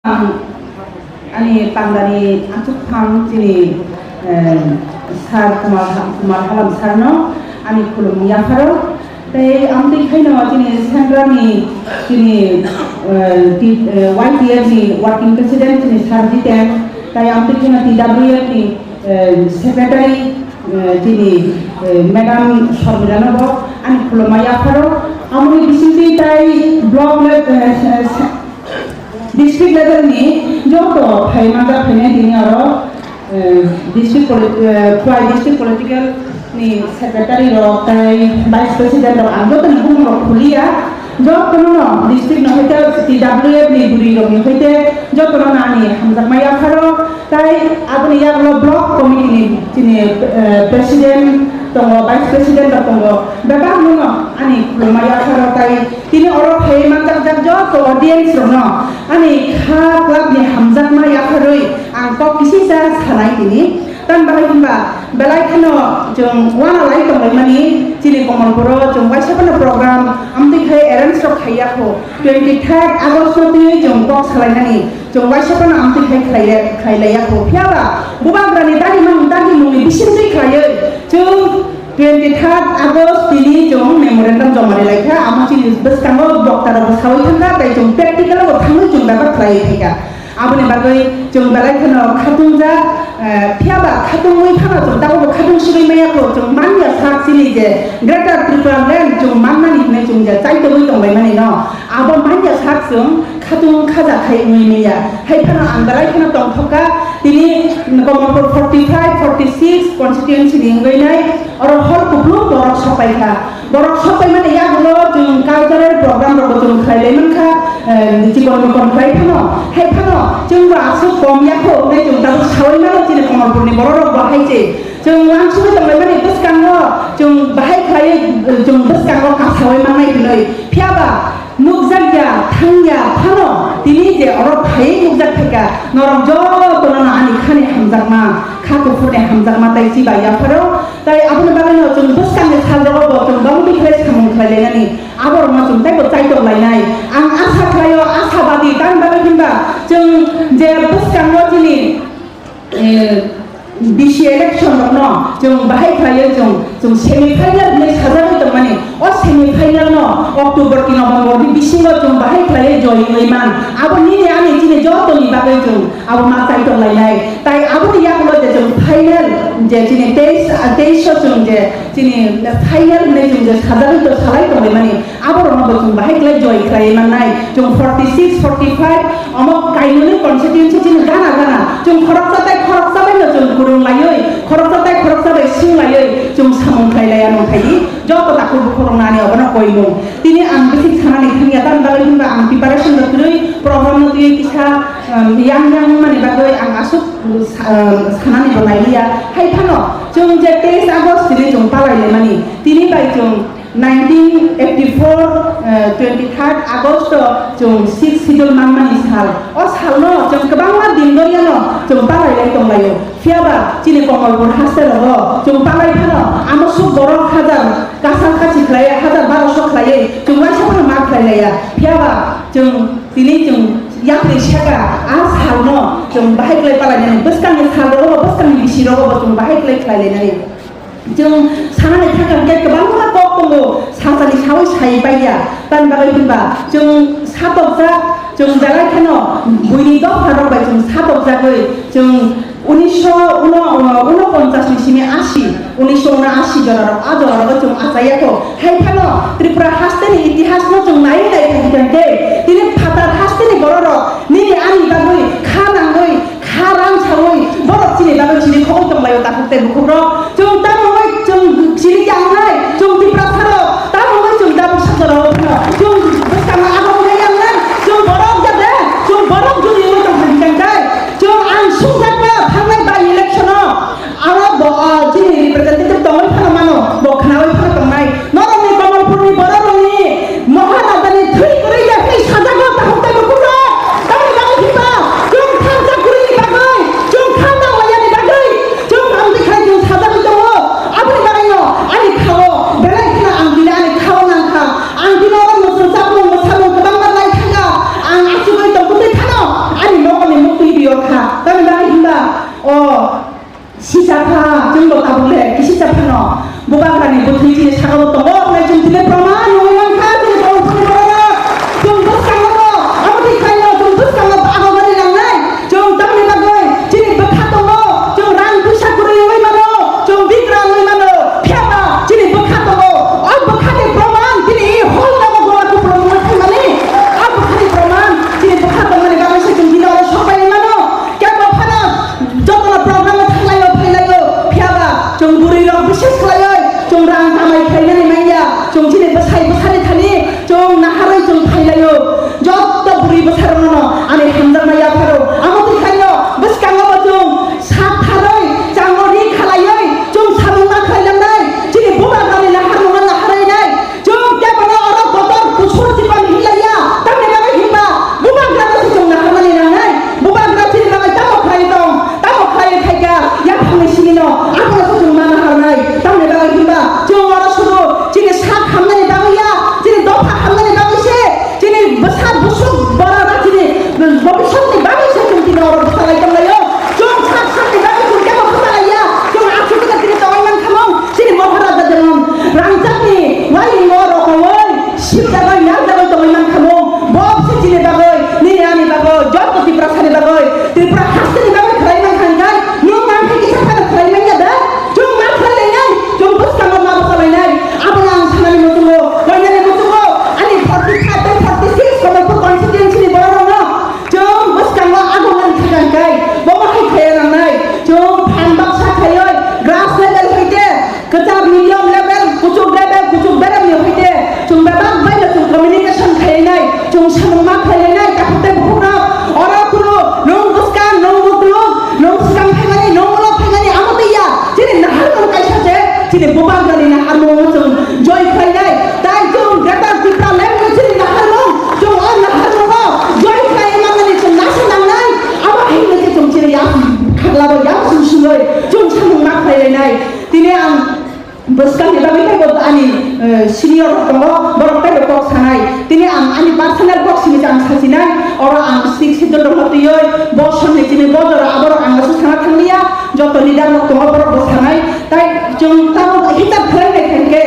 Ani Pangdani Atuk Pang Jini Sar Kumar Halam Sarno Ani Kulum Yafaro They Amdi Kaino Jini Sangrani Jini YTF Working President Jini Sarjitem They Amdi Kaino TWF Secretary Jini Madam Shormilanabo Ani Kulum Yafaro Amuni Bisiti Tai Blog District level ni जो तो फाइमांगा फाइने दिनी आरो district political ni secretary रो ताई vice president रो आंदो तो नहुम रो खुलिया जो तो नो district नो हेते TWF ni बुरी रो हेते जो तो नो नानी हम जब माया करो ताई अपने या लो block committee ni जिने president तो vice president तो बेकार नो ani माया करो ताई तिनी औरो फाइमांगा जब जो तो audience row no ani kha club ni hamzat ma ya kharoi ang ko kisi sa khalai tini tan balai himba balai khano jong wana lai to mai mani chili common poro jong wai sapana program amti khai arrange ro khaya ko 23 August ti jong ko khalai nani jong wai sapana amti khai laya ko phiaba buba brani dani muni bisin sei khaye jong 23 August tini jong memorandum jomare laika amchi bes kango dokter basawai thanga tai jong practical ko thangu jong dapat khai thika abone bagai jong balai khano khatungja phiaba khatungoi phana jong dago khatung sibai maya ko jong manya sak sini je greater tripura land jong manmani ne jong ja chai toi tong bai mani no abo manya sak jong khatung khaja khai ui meya hai phana ang balai khano tong thoka tini komapur 45 46 constituency ningai nai aro hol kublu borok sapai mane ya gulo jong cultural program ro jong khaile mankha jikon khai phano hai phano jong ba su kom ya ko nai jong daru sawai mano jine komapur ni borok bahai je jong langsung tong bai mane bes kango jong bahai khai jong bes kango ka sawai manai bilai phiaba nukjagya thangya phano tini je oro phai nukjak theka norom jo tonana ani khani hamjakma khako phone hamjakma tai si ba ya pharo tai abune bagano jong bes kange salro bo jong bang bi khres khamung khaile nani abor ma jong tai ko chai to lainai ang asa khayo asabadi tan bagimba jong je bes kango tini BC election no jong bahai khayo jong semi final ne sajai to mane o semi final no October ki November di BC no jong bahai khayo joy leiman abo ni ne ani jine jo to ni bagai jong abo ma tai to lainai tai abo ni ya ko jong final je jine 23 jong je jine final ne jong je sajai to salai to leimani abo ro no jong bahai khayo joy leiman nai jong 46 45 amo kainoni constituency jine gana jong khorok sabai no jong layoi khorok sabai sing layoi jong samong khai laya no khai joto takul bukhorong nani obana koino tini ang bisik sanani khania tan balai himba ang preparation dotui program notui kisa yang mani bagai ang asuk sanani banailia hai phano jong je 23 August tini jong palai le mani tini bai jong 1984 23 August jong 6 sidul mangmani sal o sal no jong kebangma din doria no jong palai le tong layo fiaba chini komolpur hasel ho jong palai phano amosuk borok hajar kasal kachi khlai 1200 khlai jong wai sapana ma khlai laya fiaba jong tini jong yakri shaka as sal no jong bahai klai palai ne beskang sal ro beskang bisi ro jong bahai klai khlai le nai jong sanane thakam ke kebangma kok tongo sasani sawai sai baiya tan bagai himba jong satokja jong jalai khano buini do pharo bai jong satokja goi jong 1949 sini 1979 jorar ajo jong asaya ko hai phano tripura hasteni itihas no jong nai dai thangke tini phatar hasteni bororo ni ani bagoi khanangoi kharang chawoi borok chini bagoi chini khong tong layo ta hukte bukhro jong tamoi jong chini jangai jong tripura pharo tamoi jong dabu sakoro jong bersama abo yang nan jong borok jade jong borok jong yo tong hangkai jong ang sungkat Hamai by election ara bo jini representative tong phana mano bo khnawai phana tong nai no ni komolpur ni bororo ni mohana dani thui kori ja hi saja go ta hokta ko kura tani bang hipa jong khanja kuri ni bagai jong khanda waya ni bagai jong am dikhai jong saja 시작하 정도 가볼래 기시작하노 무방간에 보트이지 사가고 또 오늘 좀 들려ប្រមាណ 오늘만 가지 좀 보내라 좀 bus강하고 아무리 가요 좀 bus강하고 아고 가리 랑나이 좀 담내 가고이 지니 버카동고 좀 랑구 샤쿠르 요이마노 좀 비그랑 요이마노 피아마 지니 버카동고 버카게ប្រមាណ 지니 홀다고 고라고ប្រមាណ 타이마니 버카게ប្រមាណ 지니 버카동고 가면서 좀 기다려 서바이 마노 깨고 파나 저거나 프로그램을 탈라요 팔라요 피아바 좀 부리랑 비시스 클라요 좀 랑 담아이 팔라니 마이야 좀 지네 버사이 버사리 타니 좀 나하라이 좀 팔라요 저또 부리 버사로노 아니 함장마야 파로 아무튼 가요 버스강가 좀 사타로이 장거리 칼라요 좀 사동마 칼란나이 지네 보바가리 나하노가 나하라이 나이 좀 깨바나 어라 버터 구소르지반 힐라야 땅내다가 힘바 무방가서 좀 나하마니 나나이 무방가 지네다가 따먹하이동 따먹하이 타이가 약함의 시기노 아무나서 좀 나하라이 땅내다가 힘바 좀 알아서도 지네 사 감난이 나가야 지네 너파 감난이 나가시 지네 뭐사 무슨 뭐라나 지네 뭐비 선이 나가시 좀 지네 어라 부사가 있던가요 좀 사상이 나가시 깨고 부사가야 좀 아프리카 지네 떠올만 카몽 지네 뭐 하라다 되면 랑장니 와이 뭐로 거원 십자가 양자가 떠올만 카몽 뭐 없이 지네 바고이 니네 아니 바고 저도 디프라 사네 바고이 디프라 하스니 바고이 그라이만 칸가이 용만 회기 사파는 그라이만 야다 좀 마클레냐 좀 부스강가 마부사라이나이 아버랑 사나미 못주고 원년에 못주고 아니 45, 46 거만포 컨스티언시니 뭐라노 좀 부스강가 아동은 가간가이 뭐뭐 하이카야나나이 좀 반박사카요 그라스 레벨 할때 그자 미디엄 레벨 구축 레벨 할때 좀 매박 바이러 좀 커뮤니케이션 카야나이 좀 사능마 카야나이 까프테 부쿠나 어라쿠로 농부스강 농부클로 농스강 팽아니 농물로 팽아니 아무데야 지네 나하는 까이샤제 지네 보방가리 나하노 좀 joy 카야나이 다이 좀 가다 디프라 랭귀지 지네 나하노 좀 나하노 joy 카야나니 좀 나사나나이 아마 행내게 좀 지네 야 칼라고 야 순수로이 좀 사능마 카야나이 디네 안 boskan kita kita buat ani senior kamu borok kita buat sanai tini ani personal box ini jangan sasinai orang ang six itu dorong tu yoy bosan ni sini bodor abor ang masuk sangat tanglia joto lidah nak kamu borok bos sanai tapi jom tahu kita keren ke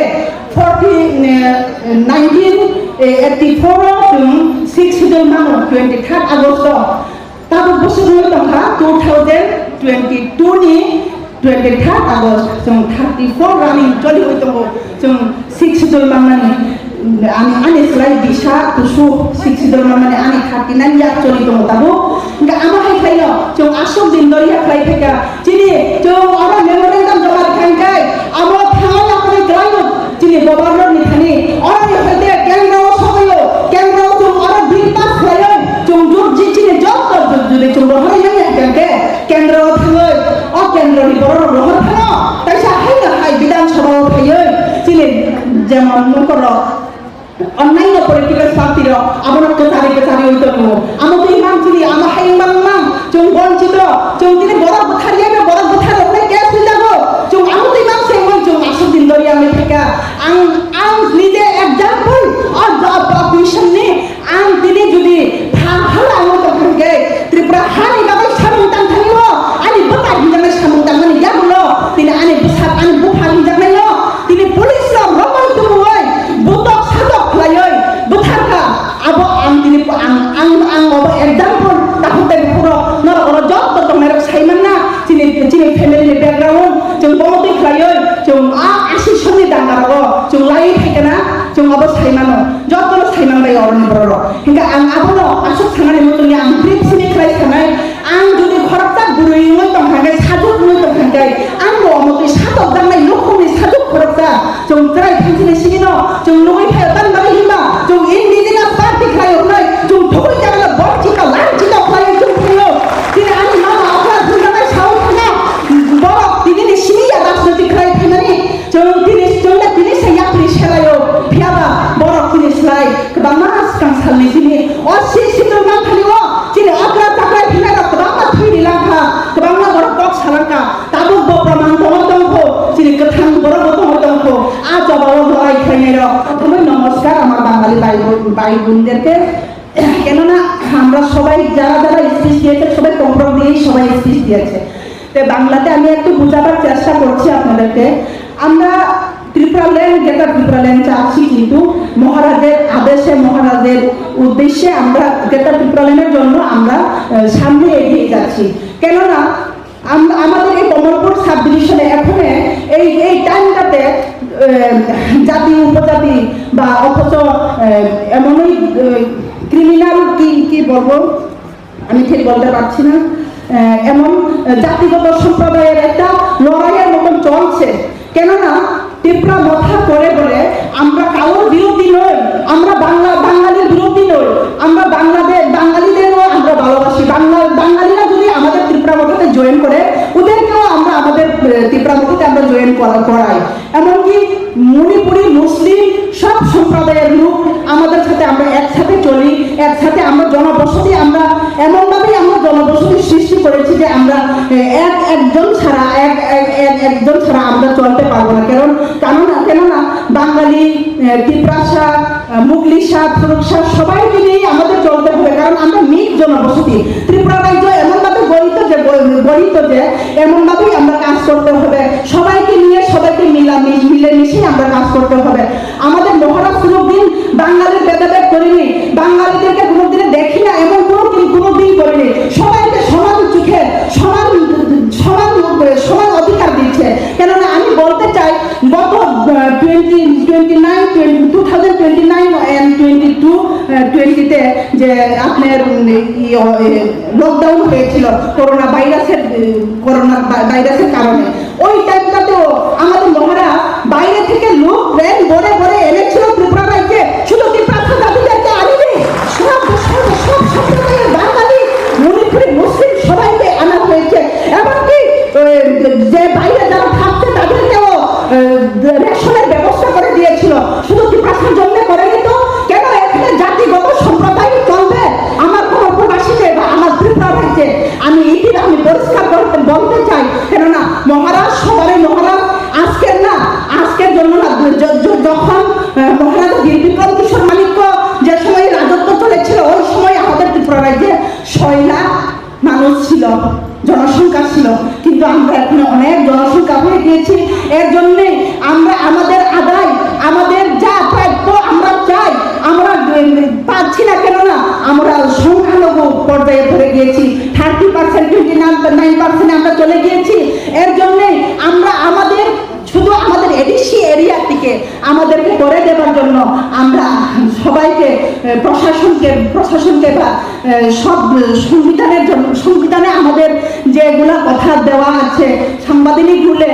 1984 jum 6 itu mana 23 Agustus tahu bosan itu tangka 2022 ni 23 August 좀 34 running jolly itu 좀 6 dol mamani ani slide bisa tusu 6 dol mamani ani 39 ya jolly itu tahu enggak ama hai kayo 좀 asok din dol ya kai kai jadi 좀 orang memorandum jawab kan kai ama thang ya koi drive jadi governor ni thani orang yang kate kenro soyo kenro 좀 orang bilpas kayo 좀 jadi job jadi 좀 rohai ya kan kenro thangoi কেন্দ্র নিবরণ গ্রহণ থানো তাইসা hyena high বিধানসভা ফাইয় চিনে যেমন মকর অন্যান্য political পার্টির আমার কেচারি হইতো আমাদের ইমান চিনি আমার হাই ইমান নাম চুং বঞ্চিত চুং তিনি বড় কথারিয়া বড় কথার ওপরে কেস হই যাবো চুং আমাদের ইমান সেই মই চুং আসল দিন ধরে আমি থেকে আং নিজে এক্সাম্পল আর জব মিশন নি আং তিনি যদি ভালো আমার তখন গে ত্রিপুরা হানি বাবা সামন্তান থাকিব ani bapa hingga samung tangan ya bolo tini ani besar ani bukan hingga melo tini polis lo romai tu boy butok sadok layoy butarka abo ang tini ang abo example takut tadi puro nor oro job to merek saiman na tini family background jeng bomotik layoy jeng asi soni dangaro jeng lai hekena jeng abo saimano job to saiman layoy orang boro hingga ang abo lo asuk sangan mutunya ang grip sini klai sanai ang judi khorokta buruy moi tonghangai saduk moi tonghangai ang bo amotui sadok jangnai lokoni saduk khorokta jong trai thansini sigino jong lugoi phayo tan bagi himba jong indigenous party khayo nai jong thogoi jagala borchi ka lan chita khayo jong khayo tini ani mama apna dhunai sao thana borok tini simiya rajnaitik khayo thanani jong tini saya pri selayo phiaba borok tini selai kebamas kang salni sini osi situ mang khaliwo tini akra takrai phina kebamas phini langkha kebangna borok kok salangka tabuk bo pramang tongko tini ketang borok tongko aja bawa doai khainero তুমি নমস্কার আমার বাঙালি ভাই বোনদেরকে কেননা আমরা সবাই যারা speech দিয়েছে সবাই কম্প্রোম দিয়ে সবাই স্পিচ দিয়েছে তো বাংলাতে আমি একটু বোঝাবার চেষ্টা করছি আপনাদেরকে। আমরা ত্রিপুরাল্যান্ড গ্রেটার ত্রিপুরাল্যান্ড চাচ্ছি, কিন্তু মহারাজের আদেশে মহারাজের উদ্দেশ্যে আমরা গ্রেটার ত্রিপুরাল্যান্ডের জন্য আমরা সামনে এগিয়ে যাচ্ছি। কেননা আমাদের এই কমলপুর সাব ডিভিশনে এখন এই টাইমটাতে জাতি উপজাতি বা অথচ এমনই ক্রিমিনাল কি বলবো আমি ঠিক বলতে পারছি না, এমন জাতিগত সম্প্রদায়ের একটা লড়াইয়ের মতন চলছে। কেননা ত্রিপুরা মাথা করে বলে আমরা কারোর বিরোধী নই, আমরা বাঙালির বিরোধী নই, আমরা বাঙালিদেরও আমরা ভালোবাসি। বাঙালিরা যদি আমাদের ত্রিপুরা মাথাতে জয়েন করে, ওদেরকেও আমরা আমাদের ত্রিপুরা মাথাতে আমরা জয়েন করাই। এমনকি মণিপুরি মুসলিম সব সম্প্রদায়ের লোক আমাদের সাথে আমরা একসাথে চলি, একসাথে আমরা জনবসতি, আমরা এমনভাবেই আমরা জনবসতি সৃষ্টি করেছি যে আমরা একজন ছাড়া আমরা চলতে পারবো না। কেননা বাঙালি, ত্রিপুরাসা, মুগলিসা, ফুরুকসা সবাইকে নিয়েই আমাদের চলতে হবে, কারণ আমরা মিক জনবসতি। ত্রিপুরা রাজ্য এমনভাবে গঠিত যে এমনভাবেই আমরা কাজ করতে হবে, সবাইকে নিয়ে সবাইকে মিলেমিশেই আমরা কাজ করতে হবে। আমাদের মহারাজ কোনোদিন বাঙালির ভেদাভেদ করিনি, বাঙালিদেরকে কোনোদিনে দেখি না, এমন কোনোদিন করিনি। সবাইকে সমান চোখে সমান অধিকার দিচ্ছে। কেননা আমি বলতে চাই, গত 2029 and 2020-তে যে আপনার লকডাউন হয়েছিল করোনা ভাইরাসের কারণে, ওই টাইমটাতেও আমাদের মহারা বাইরে থেকে লোক ট্রেন বড়ে এনেছিল ত্রিপুরা রাজ্যে, শুধু ত্রিপুরা জাতিদেরকে আনিনি, সব সম্প্রদায়ের বাঙালি, মণিপুরি, মুসলিম সবাইকে আনা হয়েছে। এমনকি যে বাইরে যারা থাকছে তাদেরকেও রেশনের ব্যবস্থা করে দিয়েছিল, শুধু ত্রিপুরার জন্য করেনি। তো কেন এখানে জাতিগত সম্প্রদায় চলবে আমার কমলপুরবাসীতে বা আমার ত্রিপুরা রাজ্যে? আমি পরিষ্কার বলতে চাই, কেননা মহারাজ সবারই মহারাজ, আজকের জন্য না, যখন মহারাজ বীরবিক্রম কিশোর মানিক্য যে সময় রাজত্ব চলেছিল, ওই সময় আমাদের ত্রিপুরা রাজ্যে 6 লাখ মানুষ ছিল, জনসংখ্যা ছিল, কিন্তু আমরা এখন অনেক জনসংখ্যা হয়ে গিয়েছি। এর জন্যে আমরা আমাদের আদায়, আমাদের যা প্রাপ্য আমরা চাই, আমরা পাচ্ছি না। কেননা আমরা সংখ্যালঘু পর্যায়ে ধরে গিয়েছি, 30%, 29% আমরা চলে গিয়েছি। এর জন্যে আমরা শুধু আমাদের এডিসি এরিয়া থেকে আমাদেরকে করে দেওয়ার জন্য আমরা সবাইকে প্রশাসনকে বা সব সংবিধানে আমাদের যেগুলা কথা দেওয়া আছে, সাংবিধানিক রুলে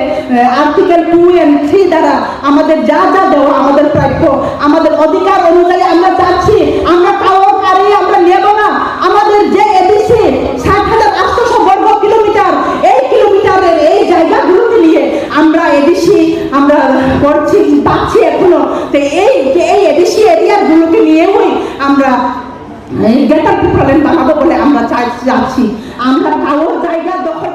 আর্টিকেল 2 and 3 দ্বারা আমাদের যা দেওয়া, আমাদের প্রাপ্য, আমাদের অধিকার অনুযায়ী আমরা চাচ্ছি। আমরা কারোর কারি আমরা নেব না। আমাদের যে এডিসি 60,800 বর্গ কিলোমিটার, এই কিলোমিটারের এই জায়গাগুলোকে নিয়ে আমরা এডিসি আমরা পাচ্ছি এখনো। তো এই এডিসি এরিয়াগুলোকে নিয়েই আমরা গ্রেটার ত্রিপুরাল্যান্ড বানাবো বলে আমরা চাচ্ছি। আমরা কারোর জায়গা দখল